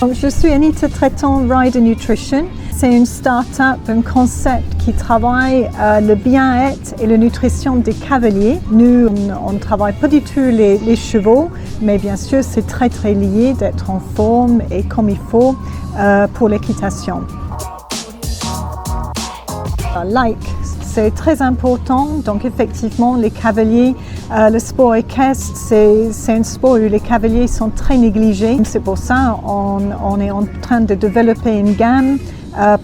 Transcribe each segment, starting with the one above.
Donc, je suis Anita Traitant, Rider Nutrition. C'est une start-up, un concept qui travaille le bien-être et la nutrition des cavaliers. Nous, on ne travaille pas du tout les chevaux, mais bien sûr, c'est très lié d'être en forme et comme il faut pour l'équitation. C'est très important, donc effectivement les cavaliers, le sport équestre, c'est un sport où les cavaliers sont très négligés. C'est pour ça qu'on est en train de développer une gamme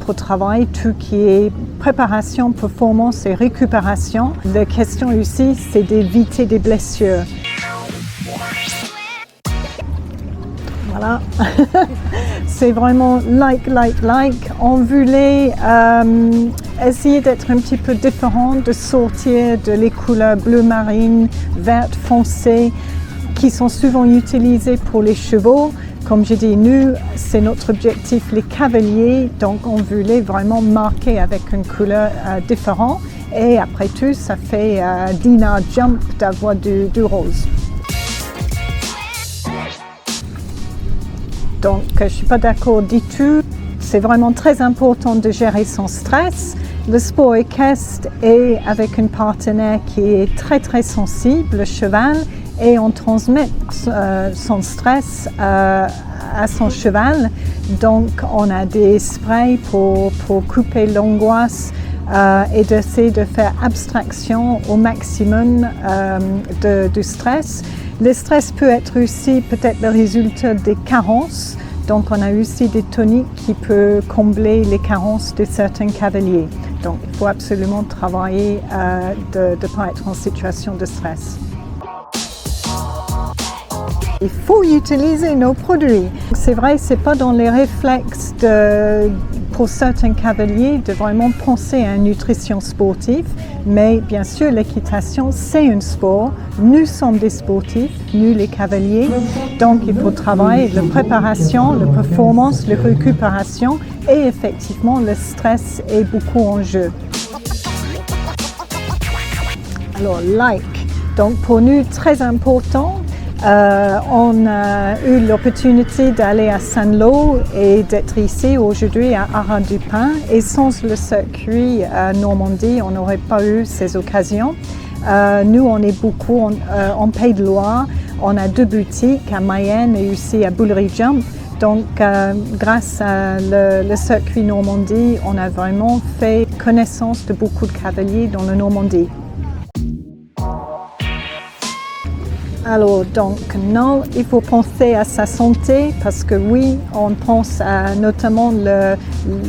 pour travailler tout qui est préparation, performance et récupération. La question ici, c'est d'éviter des blessures. Voilà, c'est vraiment like. On voulait essayer d'être un petit peu différent, de sortir de les couleurs bleu marine, verte foncée, qui sont souvent utilisées pour les chevaux. Comme j'ai dit, nous, c'est notre objectif, les cavaliers, donc on voulait vraiment marquer avec une couleur différente. Et après tout, ça fait Dina Jump d'avoir du rose. Donc, je ne suis pas d'accord du tout. C'est vraiment très important de gérer son stress. Le sport équestre est avec un partenaire qui est très sensible, le cheval, et on transmet son stress à son cheval. Donc, on a des sprays pour couper l'angoisse et d'essayer de faire abstraction au maximum du stress. Le stress peut être aussi peut-être le résultat des carences. Donc, on a aussi des toniques qui peuvent combler les carences de certains cavaliers. Donc, il faut absolument travailler de ne pas être en situation de stress. Il faut utiliser nos produits. C'est vrai, ce n'est pas dans les réflexes pour certains cavaliers de vraiment penser à une nutrition sportive, mais bien sûr l'équitation c'est un sport. Nous sommes des sportifs, nous les cavaliers, donc il faut travailler la préparation, la performance, la récupération et effectivement le stress est beaucoup en jeu. Alors donc pour nous très important. On a eu l'opportunité d'aller à Saint-Lô et d'être ici aujourd'hui à Arras-du-Pin. Et sans le circuit à Normandie, on n'aurait pas eu ces occasions. Nous, on est beaucoup en Pays de Loire. On a 2 boutiques à Mayenne et aussi à Boulerie-Jump. Donc, grâce à le circuit Normandie, on a vraiment fait connaissance de beaucoup de cavaliers dans la Normandie. Alors donc non, il faut penser à sa santé parce que oui, on pense à notamment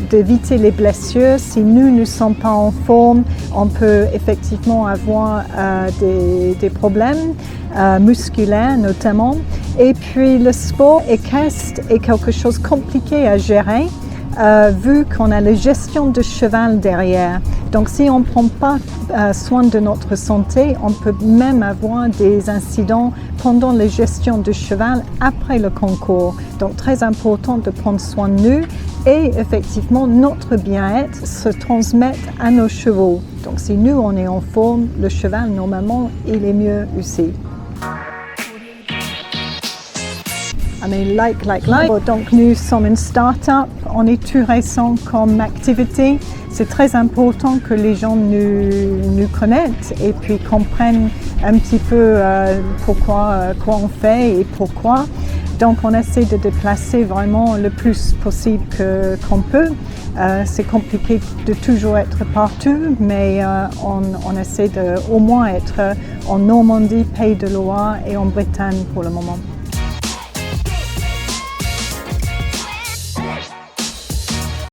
d'éviter les blessures. Si nous ne sommes pas en forme, on peut effectivement avoir des problèmes musculaires notamment. Et puis le sport équestre est quelque chose de compliqué à gérer. Vu qu'on a la gestion de cheval derrière. Donc si on ne prend pas soin de notre santé, on peut même avoir des incidents pendant la gestion de cheval après le concours. Donc très important de prendre soin de nous et effectivement notre bien-être se transmet à nos chevaux. Donc si nous on est en forme, le cheval normalement il est mieux aussi. Donc nous sommes une start-up, on est tout récent comme activité. C'est très important que les gens nous connaissent et puis comprennent un petit peu quoi on fait et pourquoi. Donc on essaie de déplacer vraiment le plus possible qu'on peut. C'est compliqué de toujours être partout, mais on essaie de au moins être en Normandie, Pays de Loire et en Bretagne pour le moment.